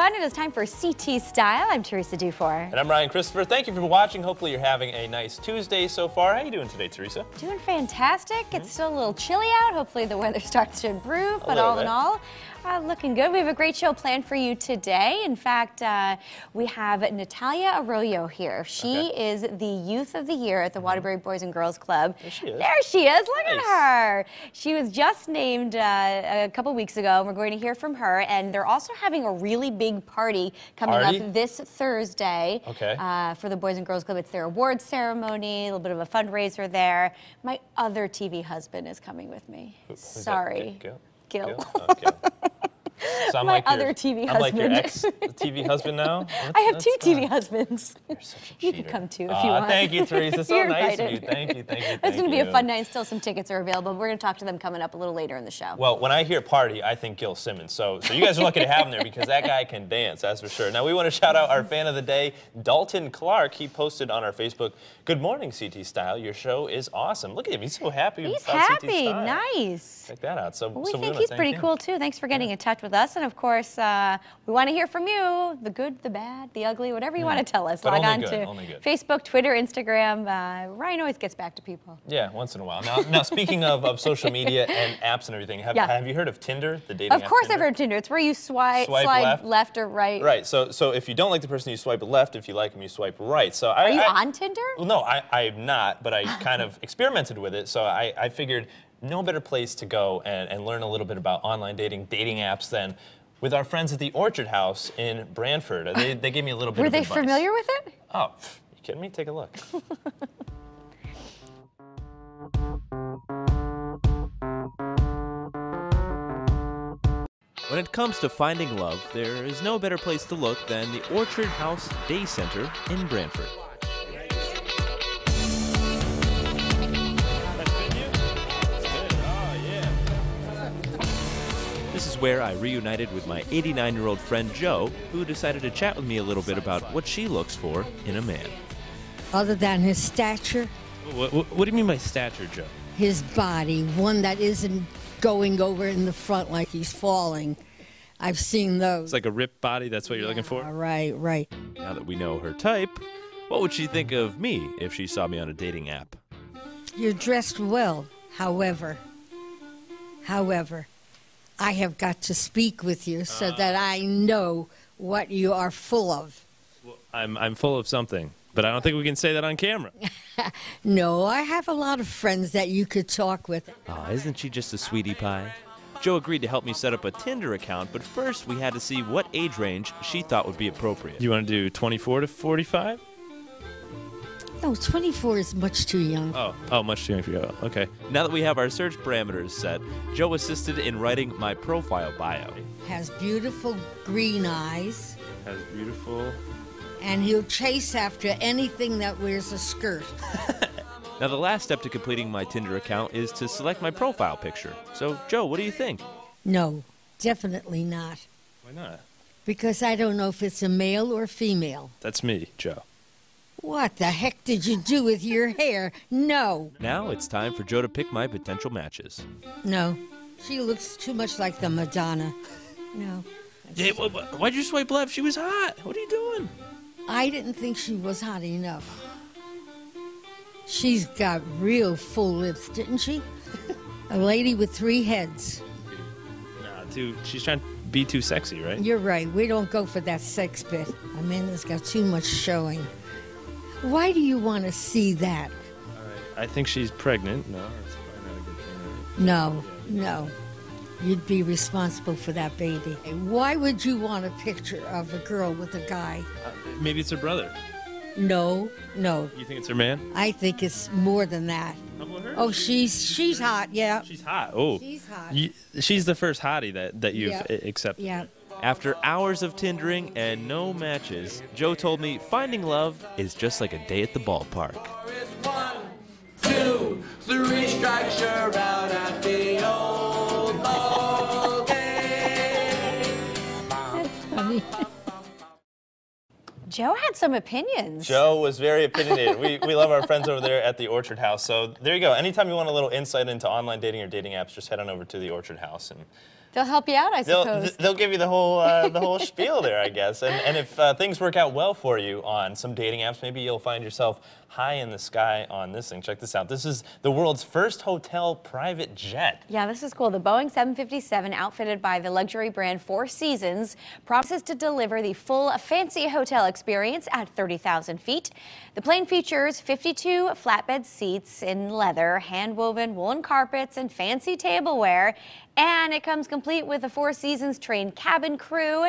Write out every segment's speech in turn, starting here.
everyone. It is time for CT Style. I'm Teresa Dufour. And I'm Kristafer. Thank you for watching. Hopefully you're having a nice Tuesday so far. How are you doing today, Teresa? Doing fantastic. It's still a little chilly out. Hopefully the weather starts to improve, but all in all, looking good. We have a great show planned for you today. In fact, we have Natalia Arroyo here. She is the Youth of the Year at the Waterbury Boys and Girls Club. There she is. There she is. Look at her. She was just named a couple weeks ago, and we're going to hear from her. And they're also having a really big party coming up this Thursday for the Boys and Girls Club. It's their awards ceremony, a little bit of a fundraiser there. My other TV husband is coming with me. Sorry. Gil. Okay. So I'm my other TV husband. I'm like your ex-TV husband now? I have two TV husbands. You're such a cheater. You can come too if you want. Thank you, Teresa. So nice invited. of you. Thank you. It's going to be a fun night. Still some tickets are available. We're going to talk to them coming up a little later in the show. Well, when I hear party, I think Gil Simmons. So you guys are lucky to have him there because that guy can dance, that's for sure. Now, we want to shout out our fan of the day, Dalton Clark. He posted on our Facebook, "Good morning, CT Style. Your show is awesome." Look at him. He's so happy He's about happy. CT Style. Nice. Check that out. We think he's pretty cool, too. Thanks for getting in touch with us. And, of course, we want to hear from you, the good, the bad, the ugly, whatever you want to tell us. Log on to Facebook, Twitter, Instagram. Ryan always gets back to people. Yeah, once in a while. Now speaking of social media and apps and everything, have you heard of Tinder, the dating app? Of course Tinder? I've heard of Tinder. It's where you slide left or right. Right, so if you don't like the person, you swipe left. If you like them, you swipe right. So Are you on Tinder? Well, no, I'm not, but I kind of experimented with it, so I figured no better place to go and learn a little bit about online dating apps than with our friends at the Orchard House in Brantford. They gave me a little bit of advice. Were they familiar with it? Oh, you kidding me? Take a look. When it comes to finding love, there is no better place to look than the Orchard House Day Center in Brantford. This is where I reunited with my 89-year-old friend Joe, who decided to chat with me a little bit about what she looks for in a man. Other than his stature? What do you mean by stature, Joe? His body, one that isn't going over in the front like he's falling. I've seen those. It's like a ripped body, that's what you're looking for? Right. Now that we know her type, what would she think of me if she saw me on a dating app? You're dressed well, however, I have got to speak with you so that I know what you are full of. Well, I'm full of something, but I don't think we can say that on camera. No, I have a lot of friends that you could talk with. Oh, isn't she just a sweetie pie? Joe agreed to help me set up a Tinder account, but first we had to see what age range she thought would be appropriate. You want to do 24 to 45? No, 24 is much too young. Oh, much too young for you. Okay. Now that we have our search parameters set, Joe assisted in writing my profile bio. Has beautiful green eyes. And he'll chase after anything that wears a skirt. Now, the last step to completing my Tinder account is to select my profile picture. So, Joe, what do you think? No, definitely not. Why not? Because I don't know if it's a male or female. That's me, Joe. What the heck did you do with your hair? No. Now it's time for Joe to pick my potential matches. No. She looks too much like the Madonna. No. Hey, why'd you swipe left? She was hot. What are you doing? I didn't think she was hot enough. She's got real full lips, didn't she? A lady with 3 heads. Nah, she's trying to be too sexy, right? You're right. We don't go for that sex bit. Amanda's got too much showing. Why do you want to see that? All right. I think she's pregnant. No, that's probably not a good thing, right? No. You'd be responsible for that baby. Why would you want a picture of a girl with a guy? Maybe it's her brother. No. You think it's her man? I think it's more than that. Oh, she's hot, yeah. She's hot. Oh. She's hot. She's the first hottie that you've accepted. Yeah. After hours of Tindering and no matches, Joe told me finding love is just like a day at the ballpark. 1, 2, 3 strikes, you're out at the old ball game. Joe had some opinions. Joe was very opinionated. We love our friends over there at the Orchard House. So there you go. Anytime you want a little insight into online dating or dating apps, just head on over to the Orchard House and They'll help you out, I suppose. They'll give you the whole spiel there, I guess. And if things work out well for you on some dating apps, maybe you'll find yourself high in the sky on this thing. Check this out. This is the world's first hotel private jet. Yeah, this is cool. The Boeing 757, outfitted by the luxury brand Four Seasons, promises to deliver the full fancy hotel experience at 30,000 feet. The plane features 52 flatbed seats in leather, hand-woven woolen carpets, and fancy tableware. And it comes complete with a Four Seasons trained cabin crew,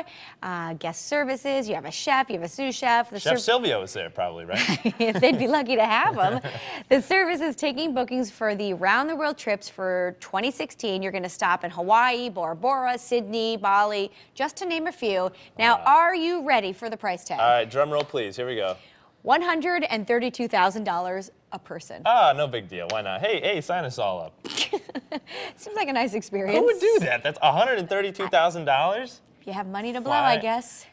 guest services. You have a chef, you have a sous chef. Chef Silvio is there probably, right? They'd be lucky to have them. The service is taking bookings for the round-the-world trips for 2016. You're going to stop in Hawaii, Bora Bora, Sydney, Bali, just to name a few. Now, are you ready for the price tag? All right, drum roll, please. Here we go. $132,000 a person. Ah, no big deal. Why not? Hey, sign us all up. Seems like a nice experience. Who would do that? That's $132,000? If you have money to blow, I guess.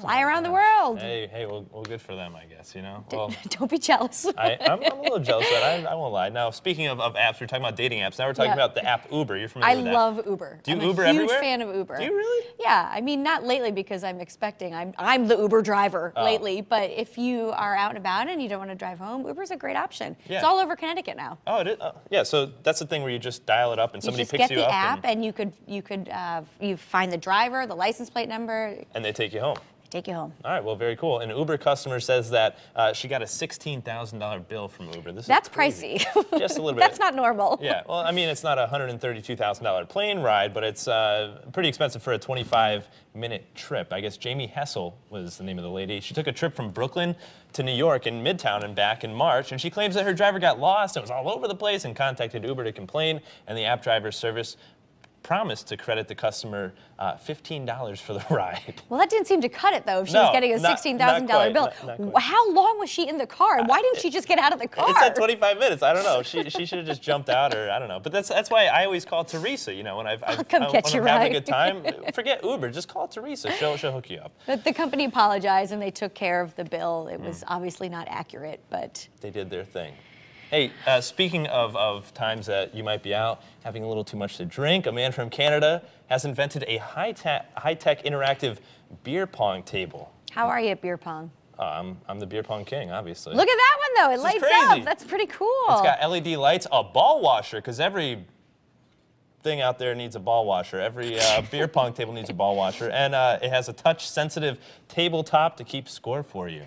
Fly around the world. Hey, well, good for them, I guess, you know? Well, don't be jealous. I'm a little jealous of that. I won't lie. Now, speaking of apps, we're talking about dating apps. Now we're talking about the app Uber. You're familiar with that? I love Uber. Do you I'm Uber a huge everywhere? fan of Uber. Do you really? Yeah, I mean, not lately because I'm expecting. I'm the Uber driver lately, but if you are out and about and you don't want to drive home, Uber's a great option. Yeah. It's all over Connecticut now. Oh, it is? Yeah, so that's the thing where you just dial it up and somebody picks you up. You just get the app and you find the driver, the license plate number. And they take you home. Take you home. All right, well, very cool. An Uber customer says that she got a $16,000 bill from Uber. That's pricey. Just a little bit. That's not normal. Yeah, well, I mean, it's not a $132,000 plane ride, but it's pretty expensive for a 25-minute trip. I guess Jamie Hessel was the name of the lady. She took a trip from Brooklyn to New York in Midtown and back in March, and she claims that her driver got lost and was all over the place and contacted Uber to complain, and the app driver service promised to credit the customer $15 for the ride. Well, that didn't seem to cut it, though, if she was getting a $16,000 bill. Not how long was she in the car? Why didn't she just get out of the car? It said 25 minutes. I don't know. She should have just jumped out, or I don't know. But that's why I always call Teresa, you know, when I'm having a good time. Forget Uber. Just call Teresa. She'll hook you up. But the company apologized, and they took care of the bill. It was obviously not accurate, but... They did their thing. Hey, speaking of times that you might be out having a little too much to drink, a man from Canada has invented a high-tech interactive beer pong table. How are you at beer pong? I'm the beer pong king, obviously. Look at that one, though. It lights up. That's pretty cool. It's got LED lights, a ball washer, because every thing out there needs a ball washer. Every beer pong table needs a ball washer. And it has a touch-sensitive tabletop to keep score for you.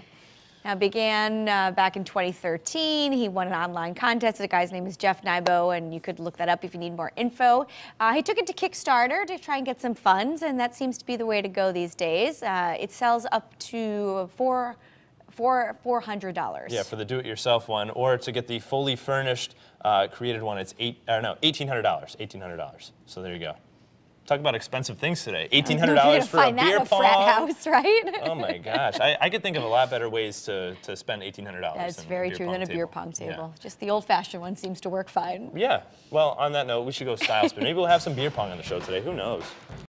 Now, began back in 2013. He won an online contest. The guy's name is Jeff Nybo, and you could look that up if you need more info. He took it to Kickstarter to try and get some funds, and that seems to be the way to go these days. It sells up to $400. Yeah, for the do-it-yourself one, or to get the fully furnished, created one, it's $1,800. So there you go. Talk about expensive things today. $1,800 for a beer pong. Frat house, right? Oh my gosh, I could think of a lot better ways to spend $1,800. That's very true than a beer pong table. Yeah. Just the old-fashioned one seems to work fine. Yeah. Well, on that note, we should go style spin. Maybe we'll have some beer pong on the show today. Who knows?